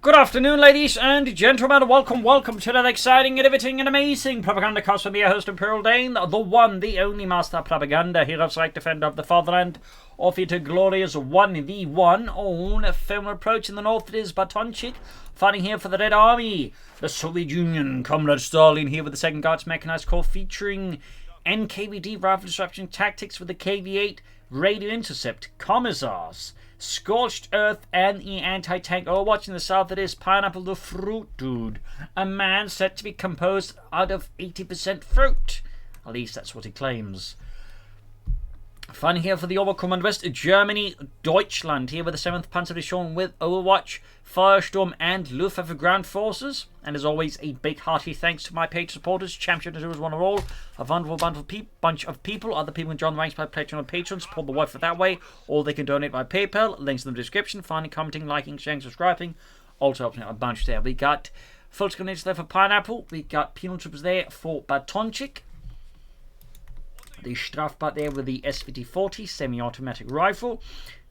Good afternoon, ladies and gentlemen. Welcome to that exciting, innovating, and amazing Propagandacast with me, your host, Imperial Dane, the one, the only master of propaganda, hero's like defender of the fatherland, off into glorious 1v1 on Faymonville Approach. In the north, it is Batonchik, fighting here for the Red Army. The Soviet Union, Comrade Stalin here with the 2nd Guards Mechanized Corps, featuring NKVD rifle disruption tactics with the KV-8 radio intercept commissars, Scorched Earth, and the anti-tank Overwatch. In the south, it is Pineapple the Fortitude, a man said to be composed out of 80% fruit. At least that's what he claims. Fun here for the Oberkommand West Germany, Deutschland, here with the 7th Panzerdivision with Overwatch, Firestorm, and Luftwaffe ground forces. And as always, a big hearty thanks to my page supporters, champion as one or all, a wonderful bunch of people. Other people can join the ranks by pledging on Patreon, support the wife that way, or they can donate by PayPal. Links in the description. Finally, commenting, liking, sharing, subscribing. Also helping out a bunch there. We got full screenage there for Pineapple. We got penal troops there for Batonchik. The Strafbat there with the SVT-40 semi-automatic rifle.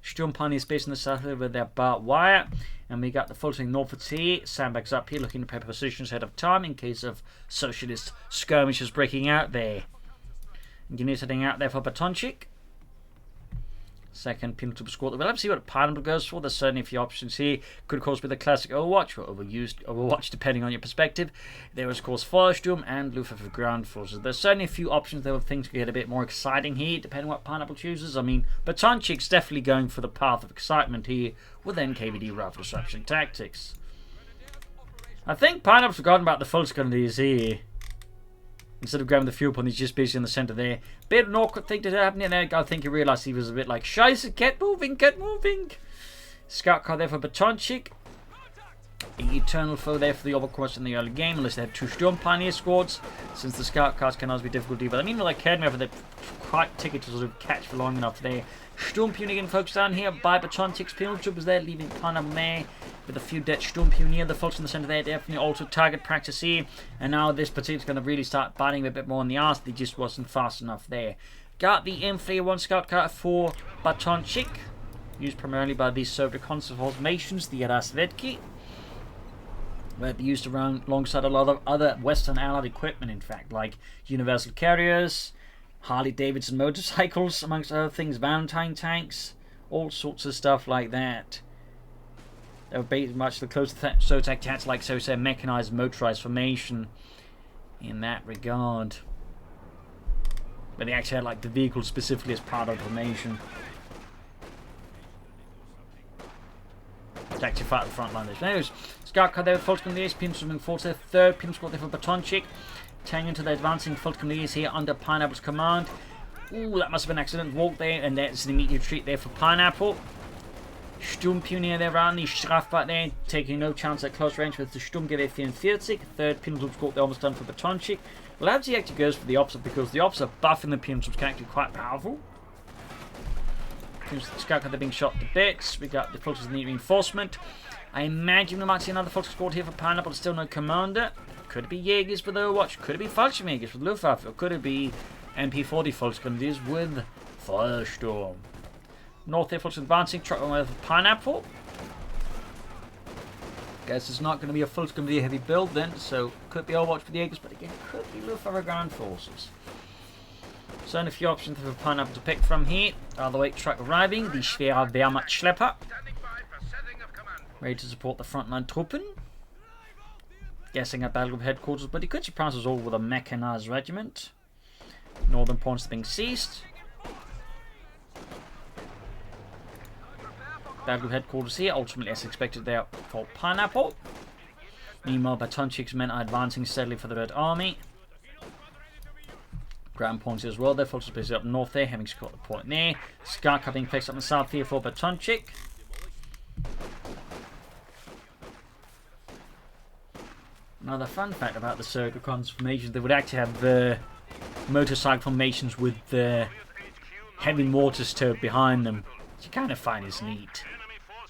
Sturmpaniers based in the south with their barbed wire. And we got the full swing northwards here. Sandbags up here, looking to prepare positions ahead of time in case of socialist skirmishes breaking out there. Engineers heading out there for Batonchik. 2nd penal troop squad. We'll have to see what Pineapple goes for. There's certainly a few options here. Could of course be the classic Overwatch or overused Overwatch, depending on your perspective. There is of course Firestorm and Luftwaffe ground forces. There's certainly a few options there where things could get a bit more exciting here, depending on what Pineapple chooses. I mean, Batonchik's definitely going for the path of excitement here with NKVD rifle disruption tactics. I think Pineapple's forgotten about the full screen he is here. Instead of grabbing the fuel point, he's just busy in the centre there. Bit of an awkward thing to happen there. I think he realised he was a bit like, Scheiße, get moving, get moving. Scout car there for Batonchik. Eternal foe there for the Oberkommand in the early game, unless they have 2 Sturm Pioneer squads, since the scout cars can always be difficult to deal with. I mean, like Academy, they're quite ticket to sort of catch for long enough there. Sturm Pioneer getting focused down here by Batonchik's penal troopers there, leaving Pineapple there with a few dead Sturm Pioneer. The folks in the centre there definitely also target practice here. And now this platoon's going to really start biting a bit more in the arse. They just wasn't fast enough there. Got the Infantry 1 scout car for Batonchik, used primarily by these Soviet conformations, the Rasvedki. Where they used around alongside a lot of other Western Allied equipment, in fact, like Universal Carriers, Harley Davidson motorcycles, amongst other things, Valentine tanks, all sorts of stuff like that. They were pretty much the closest SOTAC tanks, like so say mechanized motorized formation in that regard. But they actually had like the vehicle specifically as part of the formation. To actually fight the front line. Anyways, Scout car there with Fulton Lees, Pim swimming forward there, 3rd Pim squad there for Batonchik. Tang into the advancing Fulton Lees here under Pineapple's command. Ooh, that must have been an accident. Walk there, and there's an immediate retreat there for Pineapple. Sturm Pioneer there around the Strafbat there, taking no chance at close range with the Sturmgewehr 44. 3rd Pim squad there almost done for Batonchik. Well, actually goes for the opposite because the opposite buff in the Pim can actually be quite powerful. Scout car they're being shot to bits. We got the Fultons need reinforcement. I imagine we might see another Fulton squad here for Pineapple. Still no commander. Could it be Jaegers with Overwatch? Could it be Fallschirmjägers with Luftwaffe? Or could it be MP40 Volksgrenadiers with Firestorm? North there, Fulton advancing. Truck on with Pineapple. Guess it's not going to be a Volksgrenadier heavy build then. So could be Overwatch for the Jaegers, but again, could be Luftwaffe ground forces. So a few options for Pineapple to pick from here. The weight truck arriving, the Schwerer Wehrmacht-Schlepper. Ready to support the frontline Truppen. Guessing at Battle Group headquarters, but he could surprise us all with a mechanized regiment. Northern points being seized. Battle Group headquarters here, ultimately as expected there for Pineapple. Meanwhile, Batonchik's men are advancing steadily for the Red Army. Ground points as well. They're focused basically up north there, having scored the point there. Scout car being placed up in the south here for Batonchik. Another fun fact about the circle formations, they would actually have the motorcycle formations with the heavy mortar stowed behind them, which you kind of find is neat.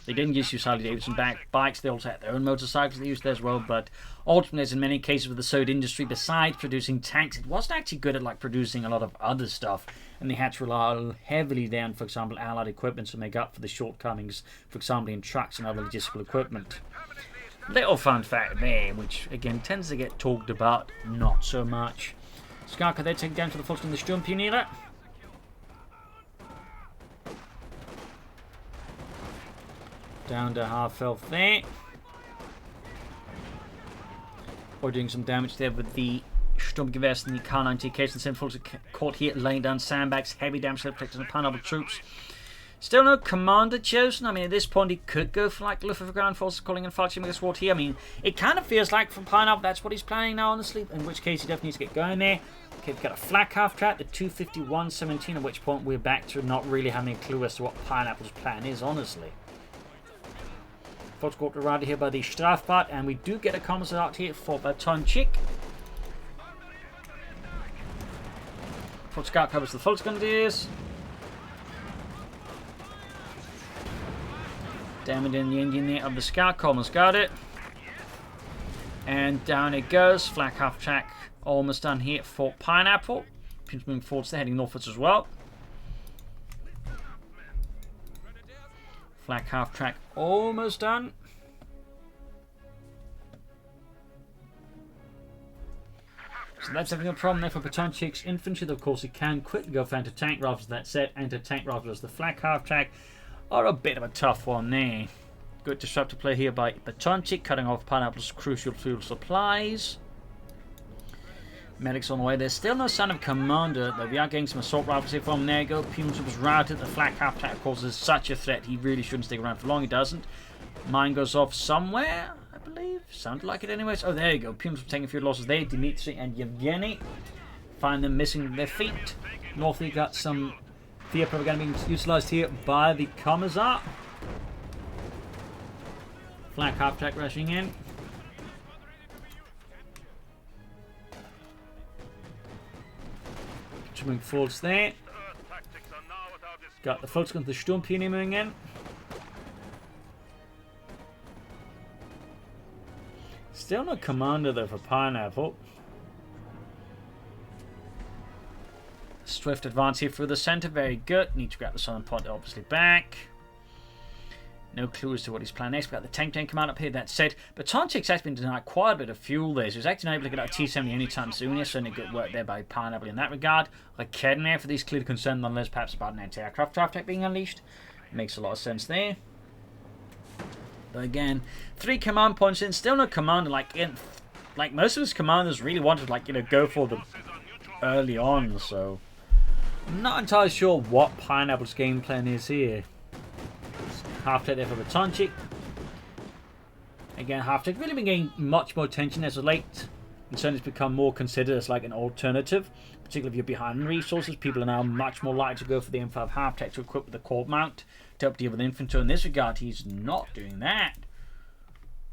They didn't just use Harley Davidson bikes, they also had their own motorcycles they used there as well, but ultimately, as in many cases with the Soviet industry, besides producing tanks, it wasn't actually good at like producing a lot of other stuff, and they had to rely heavily then, for example, Allied equipment to make up for the shortcomings, for example, in trucks and other logistical equipment. Little fun fact there, which again tends to get talked about not so much. Skarka there taken down to the full screen, the Sturmpioneer. Down to half health there. Or doing some damage there with the Sturmgewehr and the K90 case, and Sinful's caught here laying down sandbags, heavy damage to protect the pineapple troops. Still no commander chosen. I mean, at this point, he could go for like Luftwaffe ground forces calling and fighting with sword here. I mean, it kind of feels like from Pineapple that's what he's planning now, honestly. In which case, he definitely needs to get going there. Okay, we've got a flak half track, the 251-17, at which point we're back to not really having a clue as to what Pineapple's plan is, honestly. Force got around here by the Strafbad, and we do get a commissar out here for Batonchik. Force Scout covers the Volksgrenadiers. Damage in the engine there of the Scout. Coleman's got it. And down it goes. Flak half track almost done here for Pineapple. Pins moving forwards, they're heading northwards as well. Flak half track almost done. So that's having a problem there for Batonchik's infantry. Though of course, it can quickly go for anti-tank rifles. That said, anti-tank rifles, the flak half track, are a bit of a tough one there. Good disruptor play here by Batonchik, cutting off Pineapple's crucial fuel supplies. Medics on the way. There's still no sign of commander, though we are getting some assault rifles here from Nego. Punitive was routed. The flak half track, of course, is such a threat. He really shouldn't stick around for long. He doesn't. Mine goes off somewhere, I believe. Sounded like it anyways. Oh, there you go. Punitive taking a few losses there. Dimitri and Yevgeny find them missing their feet. North, we got some fear propaganda being utilized here by the Commissar. Flak half track rushing in. Moving forwards there. Got the Volksgrenadier, the Sturmpioneer moving in. Still no commander though for Pineapple. Swift advance here through the center, very good. Need to grab the southern point obviously back. No clue as to what he's planning next. We've got the tank coming up here. That said, Batonchik's actually been denied quite a bit of fuel there. So he's actually not able to get out T-70 anytime soon. Yes, certainly good work there by Pineapple in that regard. Like Kedden there for these clearly concerned nonetheless, perhaps about an anti-aircraft draft tech being unleashed. Makes a lot of sense there. But again, 3 command points in, still no commander. Like most of his commanders really wanted to go for them early on. So I'm not entirely sure what Pineapple's game plan is here. Half tech there for Batonchik. Again, half tech really been getting much more attention as of late. And certainly it's become more considered as like an alternative. Particularly if you're behind in resources, people are now much more likely to go for the M5 half tech to equip with the Corp mount to help deal with infantry. In this regard, he's not doing that.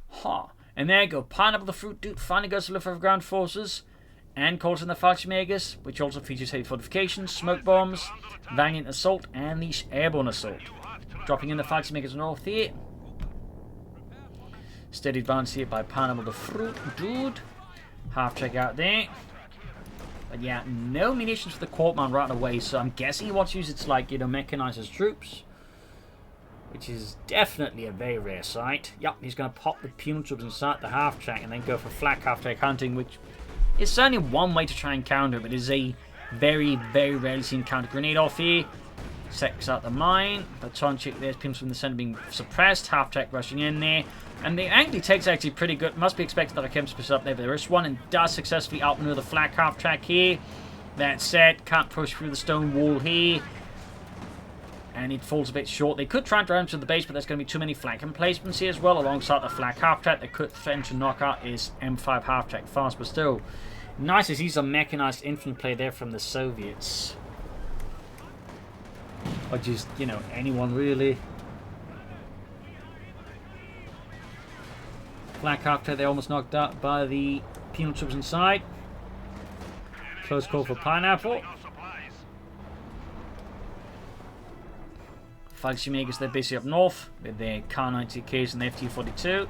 Huh. And there you go. Pineapple the Fruit Dude finally goes to Luftwaffe ground forces. And calls in the Fallschirmjägers, which also features heavy fortifications, smoke bombs, Valiant Assault, and the Airborne Assault. Dropping in the Fallschirmjägers north here. Steady advance here by Pineapple the Fruit Dude. Half check out there. But yeah, no munitions for the Corpman right away, so I'm guessing he wants to use it to mechanize his troops. Which is definitely a very rare sight. Yep, he's going to pop the Pune troops inside the half track and then go for flak half track hunting, which is certainly one way to try and counter, but is a very, very rarely seen counter grenade off here. Sets out the mine. Batonchik, there's pins from the center being suppressed. Half track rushing in there. And the angle takes actually pretty good. Must be expected that I can split up there, but there is one and does successfully outmaneuver the flak half track here. That said, can't push through the stone wall here. And it falls a bit short. They could try and drive to the base, but there's going to be too many flank emplacements here as well, alongside the flak half track. They could threaten to knock out his M5 half track fast, but still. Nice to see some mechanized infantry play there from the Soviets. Or just, anyone really. Flak half track, they're almost knocked out by the penal troops inside. Close call for Pineapple. Fallschirmjägers, they're basically up north with their K90Ks and the FT-42.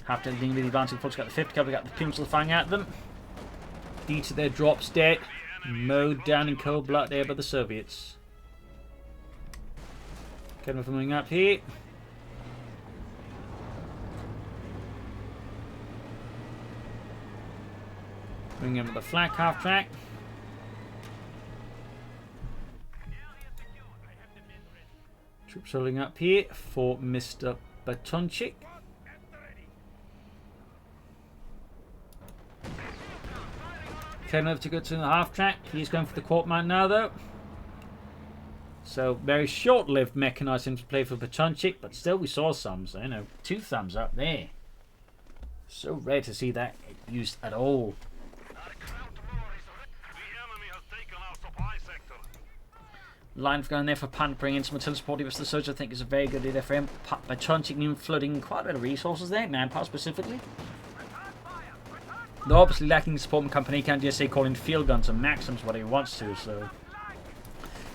Half track being really advancing. Folks got the 50 cover, got the penal firing at them. D to their drops dead. Mowed down in cold blood there by the Soviets. Coming up here. Bring in with the flak half track. Troops rolling up here for Mr. Batonchik. Came over to go to the half track. He's going for the court mount now, though. So, very short-lived mechanized interplay for Batonchik, but still we saw some, so, you know, 2 thumbs up there. So rare to see that used at all. Line of going there for Pan, bringing in some artillery support against the soldier. I think is a very good idea for him. Batonchik even flooding quite a bit of resources there, manpower specifically. They're obviously lacking support from company. He can't just say calling field guns and maxims what he wants to, so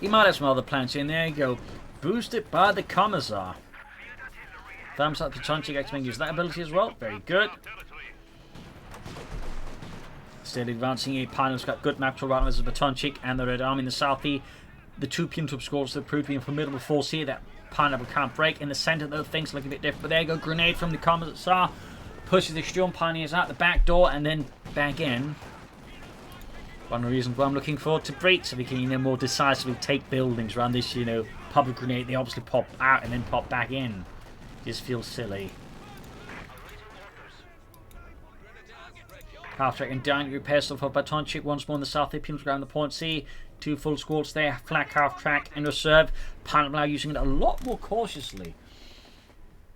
he might have some other plans in there. You go, boosted by the Commissar. Thumbs up to Batonchik, actually use that ability as well. Very good. Steadily advancing here. Pineap's got good map to right now. This is Batonchik and the Red Army in the south here. The 2 punitive scores that proved to be a formidable force here that Pineapple can't break. In the centre, though, things look a bit different. But there you go, grenade from the Commissar. Pushes the Sturm Pioneers out the back door and then back in. One of the reasons why I'm looking forward to breach, so we can, you know, more decisively take buildings around this, you know, public grenade. They obviously pop out and then pop back in. Just feels silly. Half track and down repair stuff for Batonchik once more in the south. They pins around the point C. 2 full squads there. Flak half track in reserve. Pineapple now using it a lot more cautiously.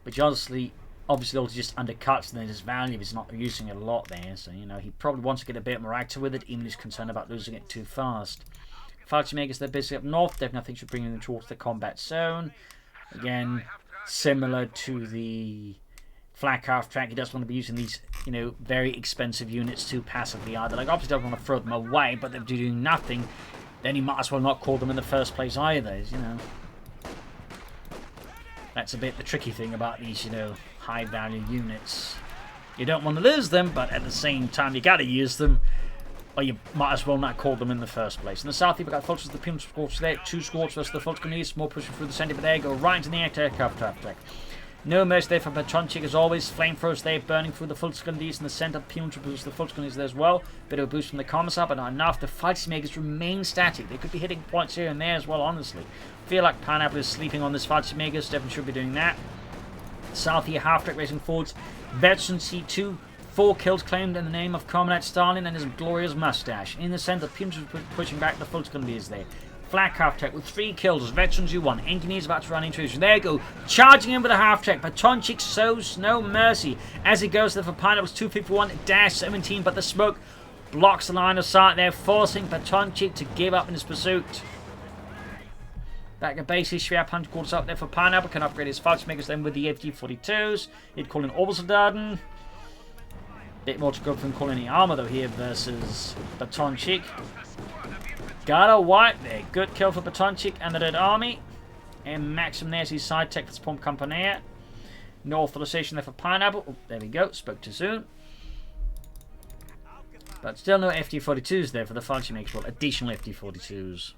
Which obviously also just undercuts his value if he's not using it a lot there. So, you know, he probably wants to get a bit more active with it, even if he's concerned about losing it too fast. Fightmakers, they're busy up north. Definitely I think should bring them towards the combat zone. Again, similar to the flak half track, he doesn't want to be using these, you know, very expensive units too passively either. Like, obviously doesn't want to throw them away, but if they're doing nothing, then he might as well not call them in the first place either, you know. That's a bit the tricky thing about these, you know, high value units. You don't want to lose them, but at the same time you gotta use them, or you might as well not call them in the first place. In the south, you've got Fultz the Pim squads there, 2 squads versus the Fultz more pushing through the centre, but there you go, right into the aircraft traffic. No mercy there for Batonchik as always. Flamethrowers there burning through the Fultz in the centre. Pim to boost the Fultz there as well. Bit of a boost from the Commissar, but not enough. The Fightmakers remain static. They could be hitting points here and there as well, honestly. Feel like Pineapple is sleeping on this Fightmakers. Definitely should be doing that. South here, half track racing forwards. Veteran C2. 4 kills claimed in the name of Comrade Stalin and his glorious mustache. In the centre, Pim pushing back the Fultz there. Flak half track with 3 kills. Veterans U1. Engineers about to run into it. There you go. Charging in with a half track. Batonchik shows no mercy as he goes there for Pineapple's 251-17, but the smoke blocks the line of sight there, forcing Batonchik to give up in his pursuit. Back at base, his Schwer Punch calls up there for Pineapple. Can upgrade his Fightmakers then with the FD-42s. He'd call in Obersoldaten. Bit more to go from calling any armor though here versus Batonchik. Got a wipe there. Good kill for Batonchik and the Red Army. And Maxim there's his side tech for the Pomp Company. No authorization there for Pineapple. Oh, there we go. Spoke too soon. But still no FD-42s there for the Fightmakers. Well, additional FD-42s.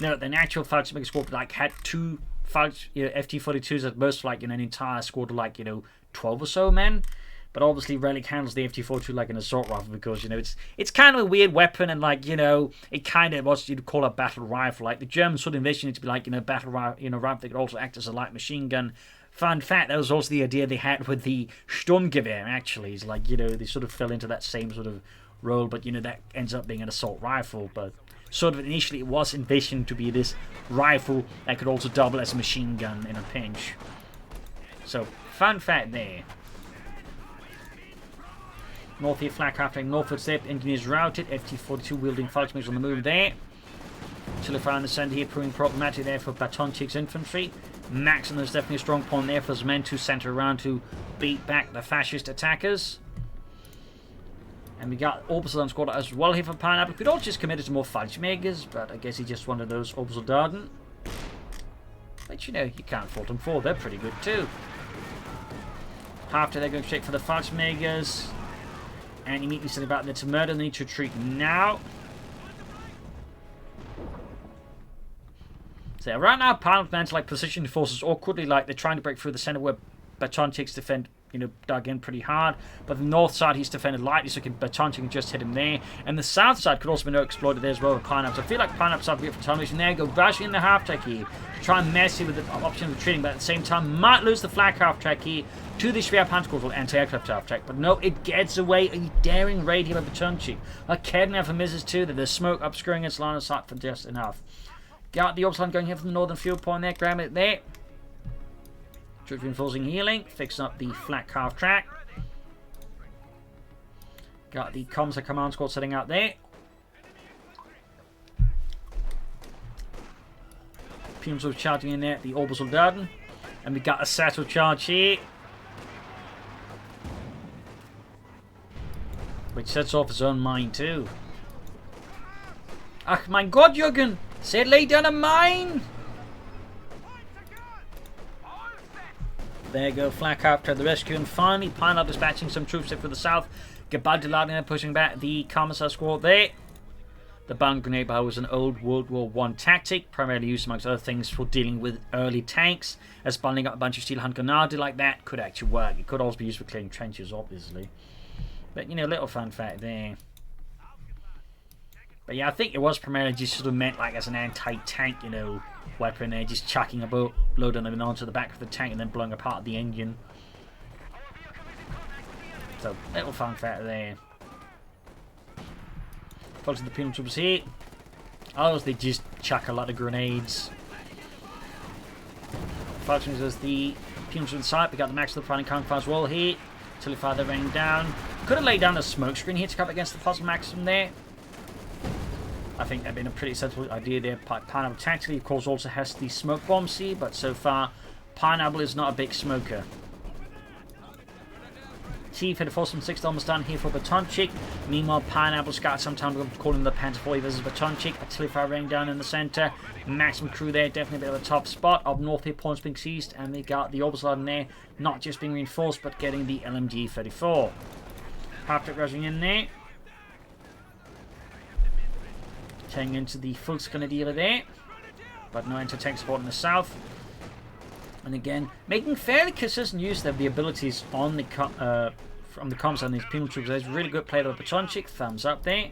No, the actual Fightmakers squad like had 2 FD-42s at most, like, you know, an entire squad of like, you know, 12 or so men. But obviously Relic handles the FD-42 like an assault rifle because, you know, it's kind of a weird weapon and, like, you know, it kind of what you'd call a battle rifle. Like, the Germans sort of envisioned it to be like, you know, battle rifle, you know, rifle that could also act as a light machine gun. Fun fact, that was also the idea they had with the Sturmgewehr, actually. It's like, you know, they sort of fell into that same sort of role, but, you know, that ends up being an assault rifle. But sort of initially it was envisioned to be this rifle that could also double as a machine gun in a pinch. So, fun fact there. North here, flak half track, northward step, engineers routed, FT-42 wielding Fightmakers on the move there. Tilify in the centre here, proving problematic there for Batonchik's infantry. Maxim, there's definitely a strong point there for his men to centre around to beat back the fascist attackers. And we got Obersoldaten squad as well here for Pineapple. Could all just committed to more Fightmakers, but I guess he just wanted those Obersoldaten. But you know, you can't fault them for, they're pretty good too. After they're going straight for the Fightmakers. And immediately said about there to murder. They need to retreat now. So right now, Pineapple plans like position forces awkwardly, like they're trying to break through the center where Batonchik's defend dug in pretty hard. But the north side, he's defended lightly, so Batonchik can just hit him there. And the south side could also be exploited there as well with Pineapple. So I feel like Pineapple's have a bit for tunnel vision there. Go rushing in the half-track here to try and mess with the option of retreating, but at the same time might lose the flak half-track here to the Schwer Panzerkorps anti-aircraft half-track. But no, it gets away. A daring raid here by Batonchik. Kednev misses too. There's smoke obscuring its line of sight for just enough. Got the Ops line going here from the northern field point there. Grab it there. Troop reinforcing healing. Fixing up the flak half-track. Got the comms command squad setting out there. Pumsel charging in there at the Obersoldaten. And we got a settle charge here, which sets off his own mine too. Ach mein Gott, Jürgen! Say lay down a mine! There you go, flak after the rescue, and finally Pineapple dispatching some troops there for the south. Gebaldeladner pushing back the Commissar squad there. The bound grenade bar was an old World War I tactic, primarily used amongst other things for dealing with early tanks, as bundling up a bunch of steel hand grenade like that could actually work. It could also be used for clearing trenches, obviously. But, little fun fact there. But yeah, I think it was primarily just sort of meant like as an anti-tank, weapon there, just chucking a boat, loading them onto the back of the tank and then blowing apart the engine. So, little fun fact there. Follows the penal troops here. Others, they just chuck a lot of grenades. Fortunately, there's the penal troops side. We got the max of the fighting counter as well here. Until they fire the rain down. Could have laid down a smoke screen here to cover against the possible maximum there. I think that'd been a pretty sensible idea there. Pineapple tactically, of course, also has the smoke bombs here, but so far, Pineapple is not a big smoker. T-34 from 6 almost done here for Batonchik. Meanwhile, Pineapple's got some time to call in the Panther 40 versus Batonchik. Artillery fire raining down in the centre. Maximum crew there, definitely a bit of a top spot. Up north here, points being seized, and we got the Obersoldaten there, not just being reinforced, but getting the LMG 34. Half-track rushing in there. Turning into the full Grenadier there, but no anti-tank support in the south. And again, making fairly consistent use of the abilities on the from the comms on these penal troops. There's really good play by Batonchik. Thumbs up there.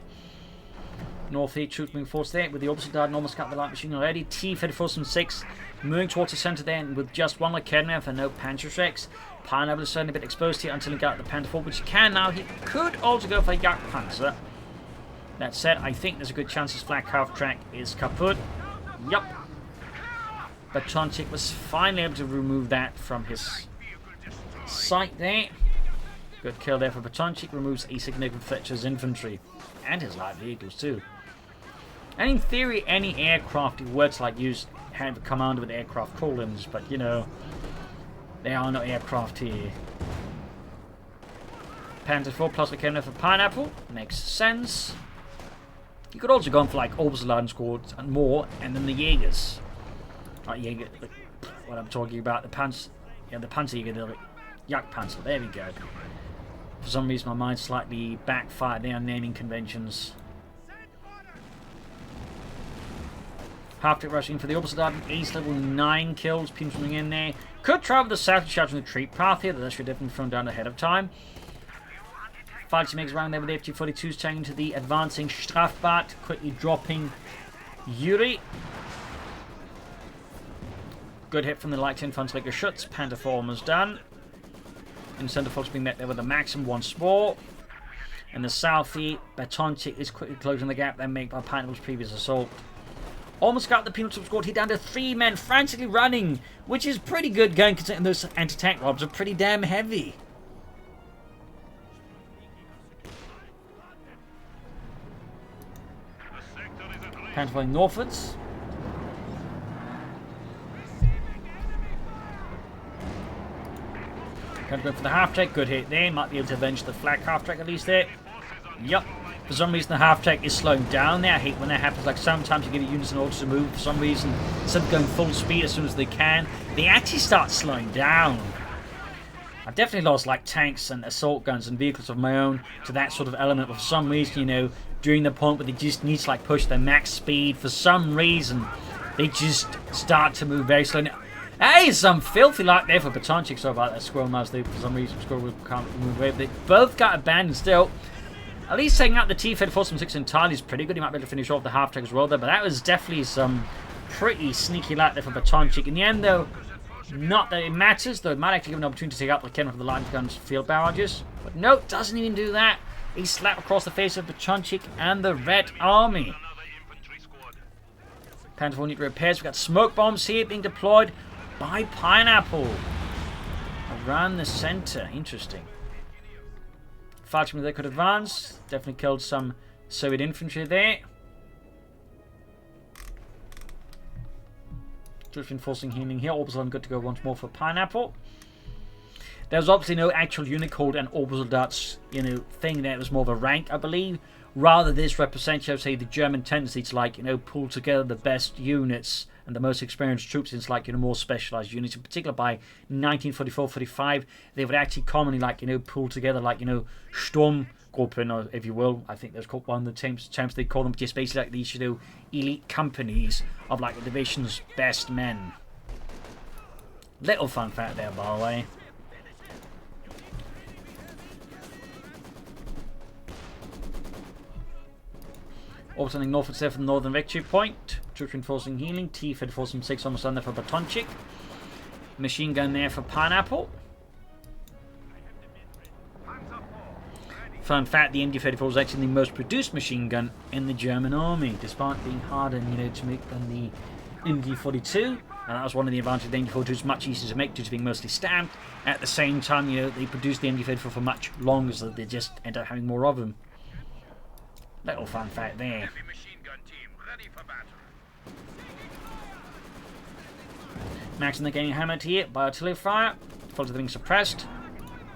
North East troops moving forward there with the Obersoldaten almost got the light machine already. T-34 from 6 moving towards the centre there, and with just one Kednev and no Panzerschrecks. Pineapple is certainly a bit exposed here until he got the Panther 4, which he can now. He could also go for a Jagdpanzer. That said, I think there's a good chance his flak half-track is kaput. Yup. Batonchik was finally able to remove that from his sight there. Good kill there for Batonchik. Removes a significant threat to his infantry. And his light vehicles too. And in theory, any aircraft he were to have a commander with aircraft columns, but there are no aircraft here. Panther 4 plus the cannon for Pineapple. Makes sense. You could also go on for Obersoldaten squads and more, and then the Jaegers. Jaeger, what I'm talking about, the Panzerjäger, the Jagdpanzer. There we go. For some reason, my mind slightly backfired there on naming conventions. Half-track rushing for the Obersoldaten. Ace level 9 kills. Pumsing in there. Could travel the south to charge on the retreat path here. That should definitely thrown down ahead of time. Fighting makes around there with the FT-42s turning to the advancing Strafbart, quickly dropping Yuri. Good hit from the light infantry Schutz. Panther 4 almost done. In centre force being met there with a maximum once more. In the southie, Batonchik is quickly closing the gap then made by Pineapple's previous assault. Almost got the penal squad here down to 3 men frantically running, which is pretty good going considering those anti-tank robs are pretty damn heavy. Panther flying northwards. Going to go for the half-track. Good hit there. Might be able to avenge the flak half-track at least there. Yup. For some reason the half-track is slowing down there. I hate when that happens. Sometimes you give units an order to move. For some reason, instead of going full speed as soon as they can, they actually start slowing down. I've definitely lost tanks and assault guns and vehicles of my own to that sort of element. But for some reason, during the point where they just need to push their max speed, for some reason, they just start to move very slowly. Hey, some filthy light there for Batonchik. Sorry about that squirrel mouse. They, for some reason, squirrel can't move away. They both got abandoned still. At least taking out the T-34-6 entirely is pretty good. He might be able to finish off the half-track as well there. But that was definitely some pretty sneaky light there for Batonchik. In the end, though, not that it matters. Though it might actually give an opportunity to take out the Ken for the line guns field barrages. But no, doesn't even do that. He slapped across the face of Batonchik and the Red Army. Panther 4 need repairs. We've got smoke bombs here being deployed by Pineapple around the center. Interesting. Fighting they could advance. Definitely killed some Soviet infantry there. Just reinforcing healing here. Orbital good to go once more for Pineapple. There's obviously no actual unit called an orbital darts, thing there. It was more of a rank, I believe. Rather, this represents, say, the German tendency to, pull together the best units and the most experienced troops into, more specialized units. In particular, by 1944-45, they would actually commonly, pull together, Sturmgruppen, or if you will. I think that's called one of the terms they call them, just basically these, elite companies of, the division's best men. Little fun fact there, by the way. Orbiting northwards there from the northern victory point. Troops reinforcing healing. T-34-6 almost on there for Batonchik. Machine gun there for Pineapple. Fun fact, the MG-34 is actually the most produced machine gun in the German army, despite being harder, to make than the MG-42. And that was one of the advantages of the MG-42. It's much easier to make due to being mostly stamped. At the same time, they produced the MG-34 for much longer, so they just end up having more of them. Little fun fact there. Max and they're getting hammered here by artillery fire. Followers are being suppressed.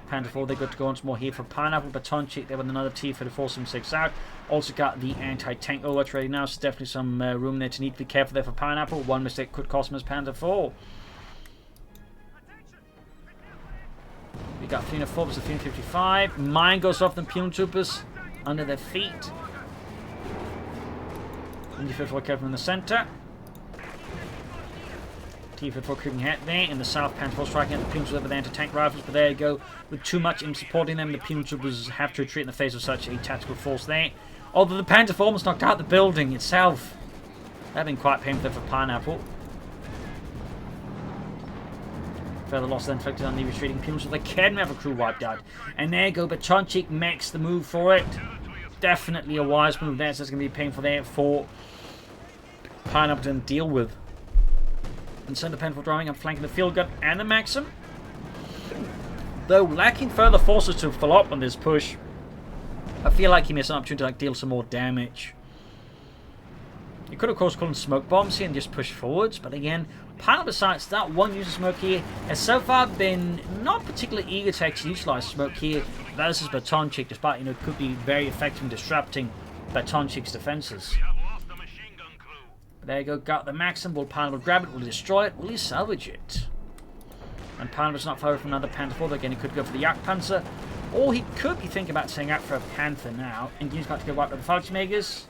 Panther 4, they're good to go once more here for Pineapple. Batonchik, they with another T-34-6 out. Also got the anti-tank overwatch ready now, so definitely some room there to need to be careful there for Pineapple. One mistake could cost him as Panther 4. We got 304 versus 355. Mine goes off the Pune Troopers under their feet. MG-34 careful in the center. T-34 creeping ahead there. In the south, Panther 4 striking at the Pune Troopers with anti-tank rifles, but there you go. With too much in supporting them, the Pune Troopers have to retreat in the face of such a tactical force there. Although the Panther 4 almost knocked out the building itself. That been quite painful there for Pineapple. Further loss then inflicted on the retreating Pune, so they can have a crew wiped out. And there you go, Batonchik makes the move for it. Definitely a wise move there, so it's going to be painful there for Pineapple to deal with. And Center Panther driving up, flanking the field gun and the Maxim. Though lacking further forces to follow up on this push, I feel like he missed an opportunity to deal some more damage. You could of course call them smoke bombs here and just push forwards, but again, Pineapple besides that one use of smoke here has so far been not particularly eager to actually utilize smoke here versus Batonchik, despite it could be very effective in disrupting Batonchik's defenses. But there you go, got the Maxim. Will Pineapple grab it? Will he destroy it? Will he salvage it? And Pineapple's not far from another Panther 4. Again, he could go for the Jagdpanzer, or he could be thinking about setting out for a Panther now. And he's about to go wipe out the Fallschirmjägers.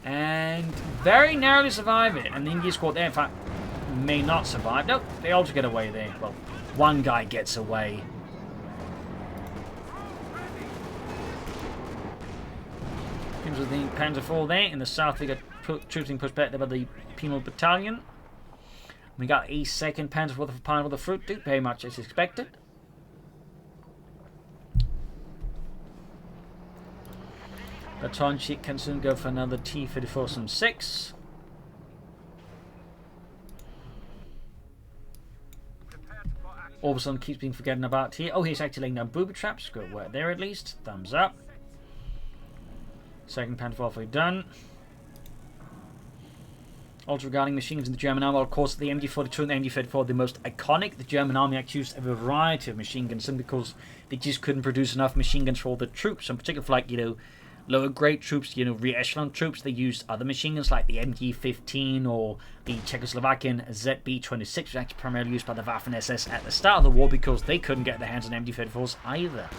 And very narrowly survive it. And the Indian squad there, in fact, may not survive. Nope, they all get away there. Well, one guy gets away. Comes with the Panther 4 there. In the south, we got troops being pushed back there by the Penal Battalion. We got a second Panther 4 for Pineapple the Fruit Duke, very much as expected. Batonchik can soon go for another T-34-6. Orbison keeps being forgotten about here. Oh, he's actually laying down booby traps. Good work there at least. Thumbs up. Second Panther 4 fully done. Also regarding machine guns in the German army, well, of course, the MG-42 and the MG-34 are the most iconic. The German army actually used a variety of machine guns simply because they just couldn't produce enough machine guns for all the troops. In particular for, like, lower grade troops, re-echelon troops, they used other machine guns like the MG-15 or the Czechoslovakian ZB-26, which was actually primarily used by the Waffen-SS at the start of the war because they couldn't get their hands on MG-34s either.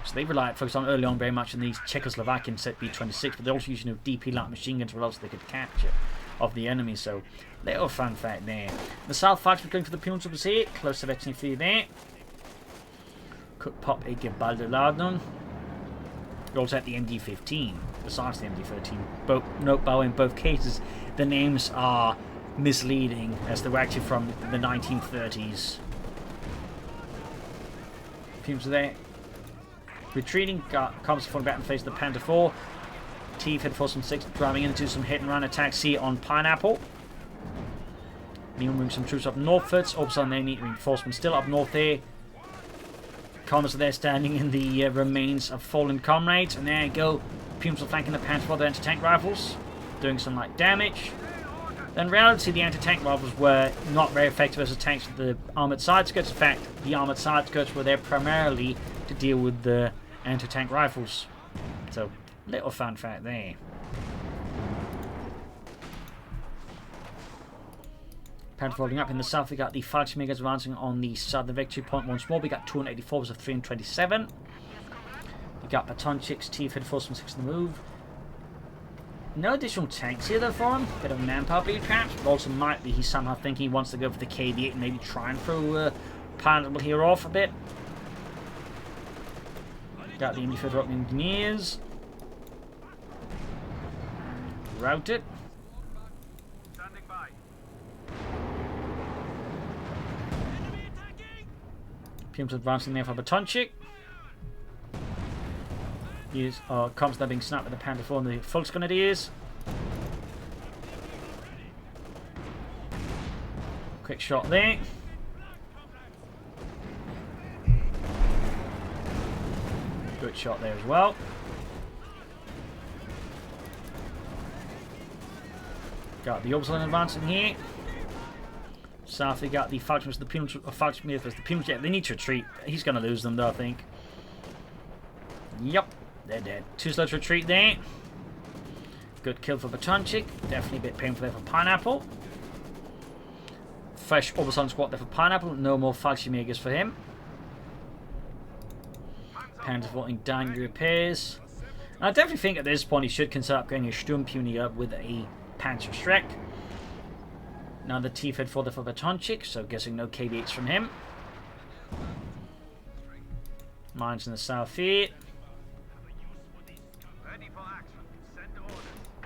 So they relied, for example, early on very much on these Czechoslovakian ZB-26, but they also used DP light machine guns, what else they could capture. of the enemy. So, little fun fact there. The South Faction going for the Puma Troopers here, close to Veteran 3 there. Could pop a Geballte Ladung. You also have the MD-15, besides the MD-13. Note, by the way, in both cases, the names are misleading, as they were actually from the 1930s. Pumas are there. Retreating, comes from back and face the Panther 4. T-Fed Force 6 driving into some hit-and-run attacks here on Pineapple. Meanwhile, moving some troops up northwards. Also, they need reinforcements still up north there. Comets are there standing in the remains of fallen comrades. And there you go. Pumas are flanking the Panther 4 with their anti-tank rifles, doing some light damage. In reality, the anti-tank rifles were not very effective as tanks with the armoured side skirts. In fact, the armoured side skirts were there primarily to deal with the anti-tank rifles. So, little fun fact there. Panther folding up in the south. We got the Fallschirmjägers advancing on the southern victory point once more. We got 284 of 327. We got Batonchik's T-Fed Force 6 on the move. No additional tanks here though for him. Bit of manpower being trapped. But also might be he's somehow thinking he wants to go for the KV-8 and maybe try and throw Pineapple here off a bit. Got the Infantry Engineers. Routed. Pumas advancing there for Batonchik. Comes there being snapped with the Panther 4 and the Fultz Grenadiers. Quick shot there. Good shot there as well. Got the Upsilon advancing here. South, we got the Falcons, the Pumas, the Pumas. Yeah, they need to retreat. He's going to lose them though, I think. Yep, they're dead. Too slow to retreat there. Good kill for Batonchik. Definitely a bit painful there for Pineapple. Fresh Oberson squad there for Pineapple. No more Fallschirmjägers for him. Panther voting down your repairs. And I definitely think at this point he should consider upgrading his Sturmpunier with a Panzer Schreck. Now the T-Fed for the Batonchik, so guessing no KV-8s from him. Mines in the south here.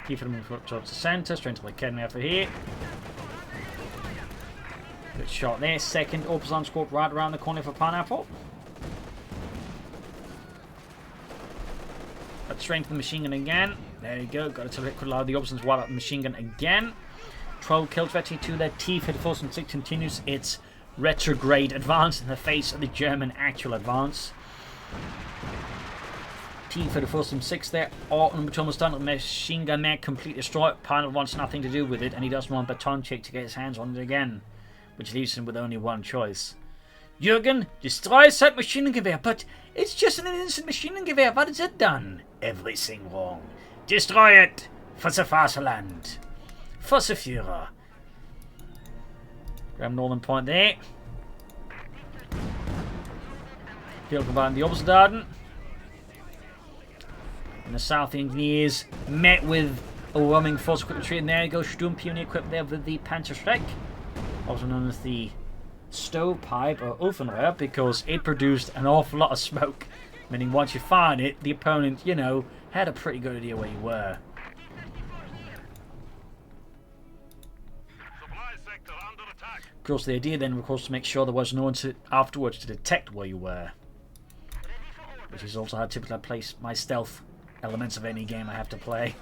T-Fed move towards the centre, straight to the Kedmir for here. Good shot there. Second Opposan squad right around the corner for Pineapple. Let's strengthen the machine gun again. There you go. Got to allow the Opposans while up the machine gun again. 12 kills, Veteran 2 there. T-Fed Force 6 continues its retrograde advance in the face of the German actual advance. T-Fed Force 6 there. Number almost done. The machine gun there completely destroyed. Pineapple wants nothing to do with it, and he doesn't want Batonchik to get his hands on it again, which leaves him with only one choice. Jürgen, destroy that machine gun, but it's just an innocent machine gun. What has it done? Everything wrong. Destroy it for the Vaterland. For the Führer. Grab Northern Point there. Field combined the Oberstdaden. In the south, the Engineers met with overwhelming force quick retreat, and there you go, Sturmpunier equipped there with the Panzer Schreck, also known as the stovepipe or Ofenrohr, because it produced an awful lot of smoke, meaning once you fired it, the opponent, you know, had a pretty good idea where you were. Of course, the idea then, of course, to make sure there was no one afterwards to detect where you were, which is also how typically I place my stealth elements of any game I have to play.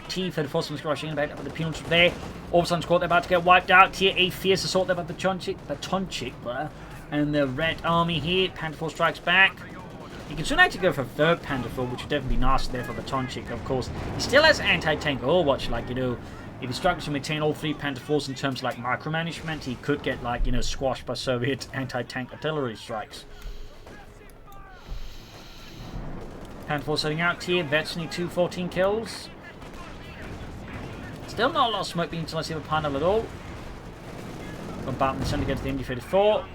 T-Fed Force rushing in back up with the Pumas there. Oberson squad, they're about to get wiped out here. A fierce assault there by Batonchik, and the Red Army here. Panther 4 strikes back. You can soon actually go for a third Panther 4, which would definitely be nasty there for Batonchik. Of course, he still has anti-tank overwatch, like, you know, if he struggles to maintain all three Panther 4s in terms of, like, micromanagement, he could get, like, you know, squashed by Soviet anti-tank artillery strikes. Panther 4 setting out here. Vetsny 2, 14 kills. Still not a lot of smoke being until I see the panel at all. Bombardment sent against the MD-34.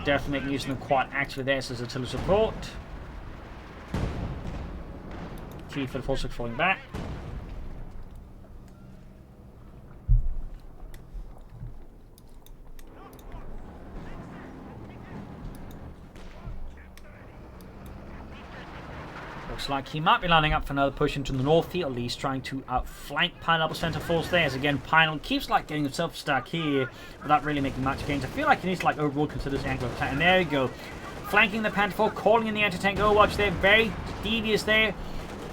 Definitely making use of them quite actively there as artillery support. T-34 falling back. Looks like he might be lining up for another push into the north here, at least trying to outflank Pineapple Center Force there. As again, Pineapple keeps like getting himself stuck here without really making much gains. I feel like he needs to like overall consider his angle of attack. And there you go. Flanking the Panther 4, calling in the anti-tank overwatch there. Very devious there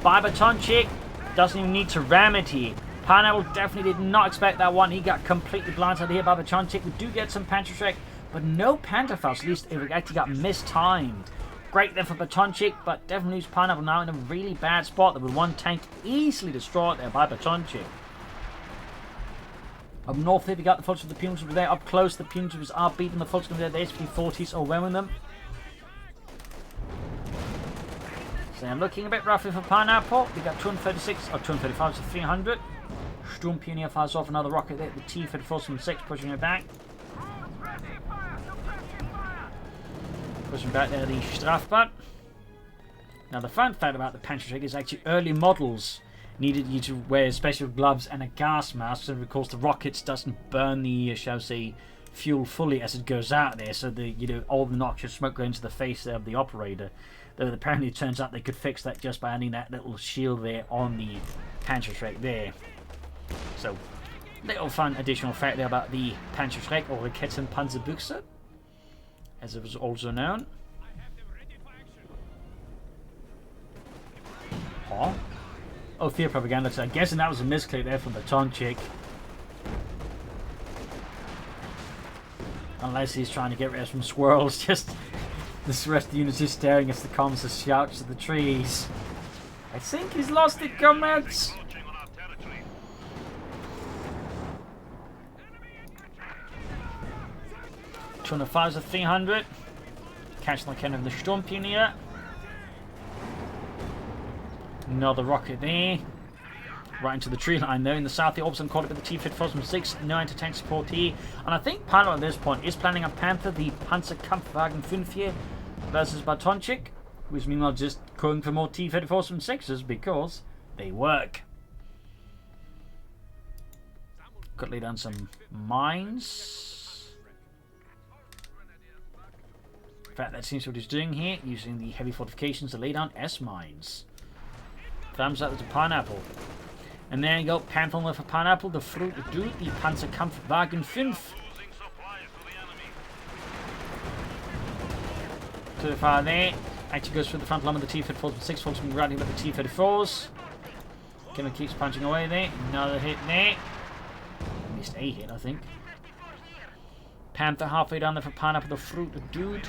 by Batonchik. Doesn't even need to ram it here. Pineapple definitely did not expect that one. He got completely blindsided here by Batonchik. We do get some Panther Shrek, but no Panther Faust. At least it actually got mistimed. Great there for Batonchik, but definitely leaves Pineapple now in a really bad spot. There was one tank easily destroyed there by Batonchik. Up north here, we got the Fultons of the Punitive there. Up close, the Punitives are beating the Fultons there. The HP-40s are wearing them. So I'm looking a bit roughly for Pineapple. We got 236, or 235 to 300. Sturm Pioneer fires off another rocket there. The T-34 from 6 pushing it back. Pushing back there, the Strafbad. Now, the fun fact about the Panther Shrek is actually early models needed you to wear special gloves and a gas mask, so of course the rockets doesn't burn the, shall we say, fuel fully as it goes out there, so the all the noxious smoke goes into the face of the operator. Though apparently it turns out they could fix that just by adding that little shield there on the Panther Shrek there. So, little fun additional fact there about the Panther Shrek, or Rakettenpanzerbüchse, as it was also known. Huh? Oh, Fear Propagandacaster. I'm guessing that was a misclick there from Batonchik. Unless he's trying to get rid of some squirrels. Just this rest of the unit's just staring at the comms as shouts at the trees. I think he's lost it, comrades. 205 to 300. Catching the cannon of the Sturm Pioneer. Another rocket there. Right into the tree line there in the south. The Orbison caught it with the T-54 from 6. No anti-tank support here. And I think Pineapple at this point is planning a Panther, the Panzerkampfwagen 5 here, versus Batonchik, who's meanwhile just going for more T-54 from 6s because they work. Could lay down some mines. In fact, that seems what he's doing here, using the heavy fortifications to lay down S-mines. Thumbs up to Pineapple. And there you go, Panther for Pineapple, the fortitude, the Panzerkampfwagen 5. To the far there. Actually goes through the front line of the T-34s with 6 folks being routed with the T-34s. Killer keeps punching away there. Another hit there. Missed a hit, I think. Panther halfway down there for Pineapple, the fortitude.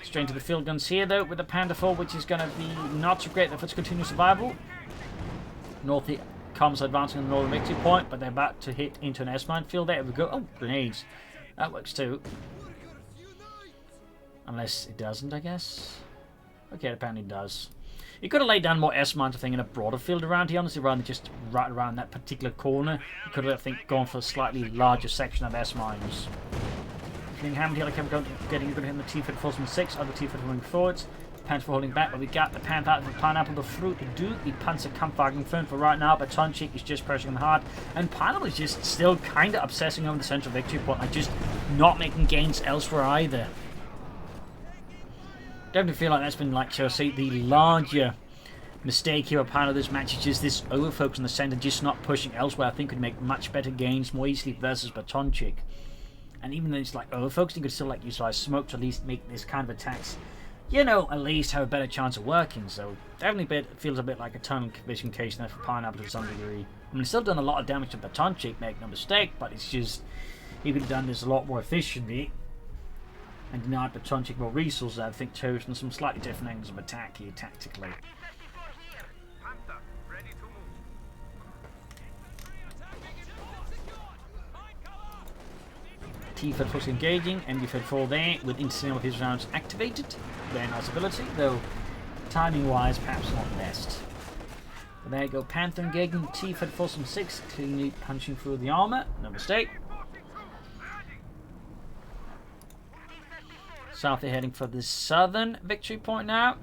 Straight into the field guns here though with the Panther 4, which is going to be not so great for its continued survival. North comes advancing on the northern victory point, but they're about to hit into an S-mine field. There we go. Oh, grenades. That works too. Unless it doesn't, I guess. Okay, it apparently does. You could have laid down more S-mines, I think, in a broader field around here, honestly, rather than just right around that particular corner. You could have, I think, gone for a slightly larger section of S-mines. Getting hammered here, like I'm getting a good hit in the T-54 from 6, other T-54 moving forwards. Panther holding back, but we got the Panther out of the Pineapple, the fortitude, the Panzerkampfwagen 5 for right now. Batonchik is just pressing him hard, and Pineapple is just still kind of obsessing over the central victory point, like just not making gains elsewhere either. Definitely feel like that's been, like, shall I say, the larger mistake here of part of this match is just this overfocus in the center, just not pushing elsewhere. I think could make much better gains more easily versus Batonchik. And even though it's like overfocused, you could still like utilize smoke to at least make this kind of attacks, you know, at least have a better chance of working. So definitely feels a bit like a tunnel vision case there for Pineapple to some degree. I mean, it's still done a lot of damage to Batonchik, make no mistake, but it's just he could have done this a lot more efficiently and denied Batonchik more resources. I think chosen some slightly different angles of attack here tactically. T-34 engaging, MD-34 there with interstellar of his rounds activated. Very nice ability, though timing wise perhaps not the best. But there you go, Panther engaging, T-34 from 6, cleanly punching through the armor, no mistake. South they're heading for the southern victory point now.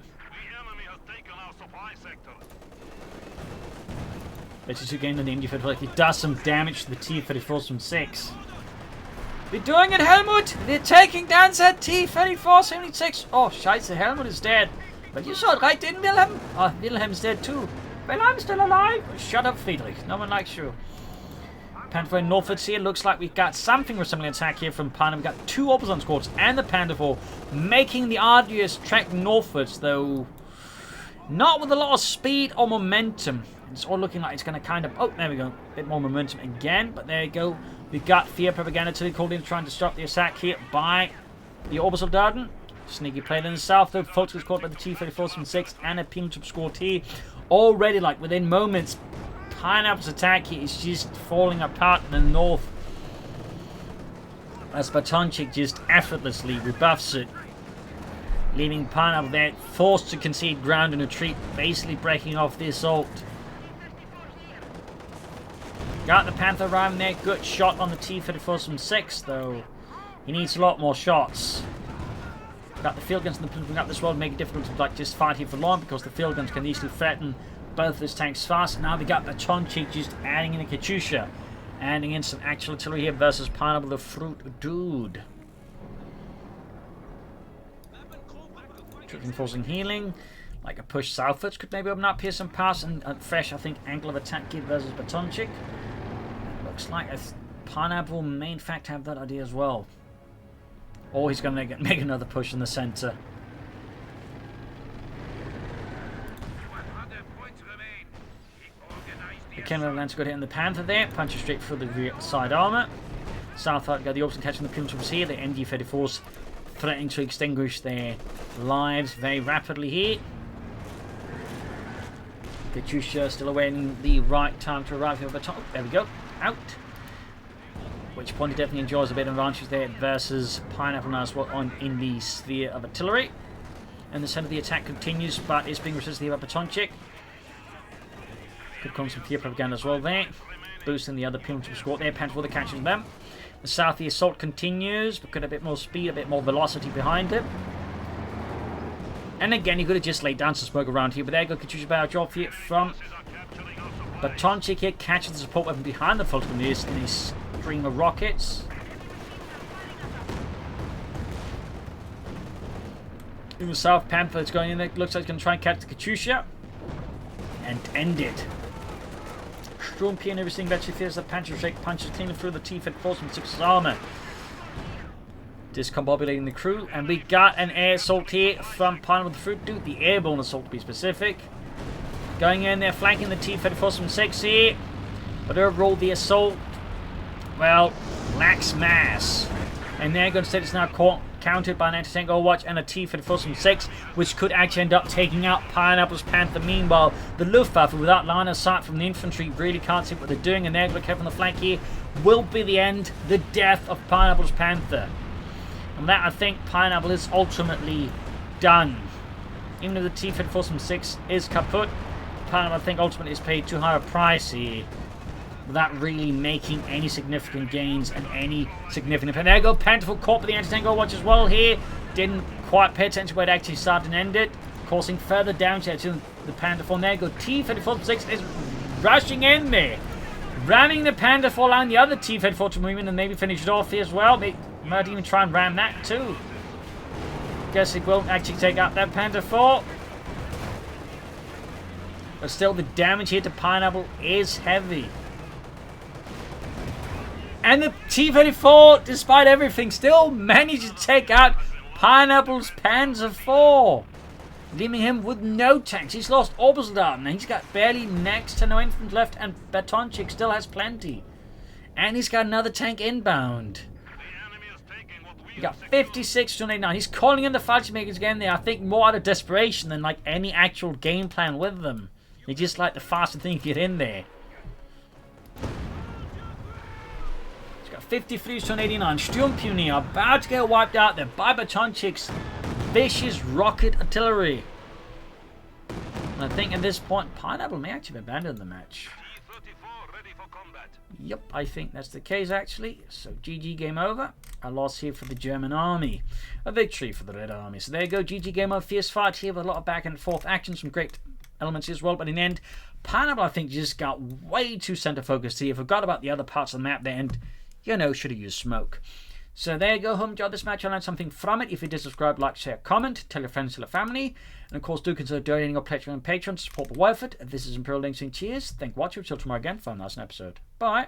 Betty 2 gained on the Indy 54. It does some damage to the T-34s from 6. They're doing it, Helmut! They're taking down that T-34-76. Oh, scheiße, Helmut is dead. But you saw it, right, didn't Wilhelm? Oh, Wilhelm's dead too. Well, I'm still alive. Shut up, Friedrich. No one likes you. Panther in Norfolk here. Looks like we've got something resembling an attack here from Panam. We've got 2 Opposition squads and the Panther 4 making the arduous trek northwards, though not with a lot of speed or momentum. It's all looking like it's going to kind of... Oh, there we go. A bit more momentum again, but there you go. We've got Fear Propaganda called in trying to stop the attack here by the Obersoldaten. Sneaky play in the south, though. Folks was caught by the T-34s from 6 and a Ping squad here. Already, like, within moments, Pineapple's attack here is just falling apart in the north. As Batonchik just effortlessly rebuffs it. Leaving Pineapple there, forced to concede ground and retreat, basically breaking off the assault. Got the Panther around there. Good shot on the T-34s from 6, though. He needs a lot more shots. Got the field guns and the Plymouth up this world, make it difficult to like just fight here for long because the field guns can easily threaten both of his tanks fast. And now we got Batonchik just adding in a Katyusha. Adding in some actual artillery here versus Pineapple the Fruit Dude. Enforcing healing. Like a push southwards could maybe open up here some pass and a fresh, I think, angle of attack here versus Batonchik. Looks like a Pineapple may in fact have that idea as well. Or he's going to make another push in the centre. The Kenner lands good hit in the Panther there. Punches straight through the rear side armour. South got the Orbs catching the Plymouth here. The MG-34s threatening to extinguish their lives very rapidly here. Katyusha still awaiting the right time to arrive here at the top. There we go. Out. Which point he definitely enjoys a bit of advantage there versus Pineapple now as well on in the sphere of artillery. And the centre of the attack continues, but it's being resisted here by Batonchik. Could come some fear propaganda as well there. Boosting the other Pimp squad there. Panther for the catches them. The south, the assault continues, but got a bit more speed, a bit more velocity behind it. And again, he could have just laid down some smoke around here, but there you go, Katyusha by our job here from Batonchik here. Catches the support weapon behind the Fulton in his string of rockets. In the south, Panther is going in there. Looks like he's going to try and catch the Katyusha and end it. Strumpy and everything that she feels the Panther shake punches clean through the T-34s from 6's armour. Discombobulating the crew, and we got an air assault here from Pineapple the Fruit Dude, the airborne assault to be specific. Going in there, flanking the T-34s from 6 here. But overall, the assault, well, lacks mass. And there, instead, it's now countered by an anti-tank Overwatch and a T-34s from 6, which could actually end up taking out Pineapple's Panther. Meanwhile, the Luftwaffe, without line of sight from the infantry, really can't see what they're doing, and they're going to keep on the flank here. Will be the end, the death of Pineapple's Panther. And that, I think, Pineapple is ultimately done. Even if the T-34s from 6 is kaput, Pineapple, I think, ultimately has paid too high a price here without really making any significant gains and any significant... And there you go, Panther caught by the anti-tank Overwatch as well here. Didn't quite pay attention where it actually started and ended, causing further damage to the Panther 4. And there you go, T-34 from 6 is rushing in there, ramming the Panther 4, allowing the other T-34 to move in and maybe finish it off here as well. They might even try and ram that too. Guess it won't actually take out that Panther 4. But still, the damage here to Pineapple is heavy. And the T-34, despite everything, still managed to take out Pineapple's Panzer IV. Leaving him with no tanks. He's lost Obersoldaten, and he's got barely next to no infantry left, and Batonchik still has plenty. And he's got another tank inbound. He got 56 to 89. He's calling in the Fallschirmjägers again there, I think more out of desperation than like any actual game plan with them. They just like the faster thing to get in there. He's got 53 to 89. Sturmpionier about to get wiped out there by Batonchik's vicious rocket artillery. And I think at this point, Pineapple may actually have abandoned the match. Yep, I think that's the case actually. So GG, game over. A loss here for the German army. A victory for the Red Army. So there you go, GG, game over. Fierce fight here with a lot of back and forth action. Some great elements as well. But in the end, Pineapple, I think, just got way too center focused here. Forgot about the other parts of the map there, and, you know, should have used smoke. So there you go. Hope you enjoyed this match. I learned something from it. If you did, subscribe, like, share, comment, tell your friends, tell your family. And of course, do consider donating or pledging on Patreon to support the work of it. This is Imperial Links, and cheers. Thank you for watching. Until tomorrow again for a nice episode. Bye.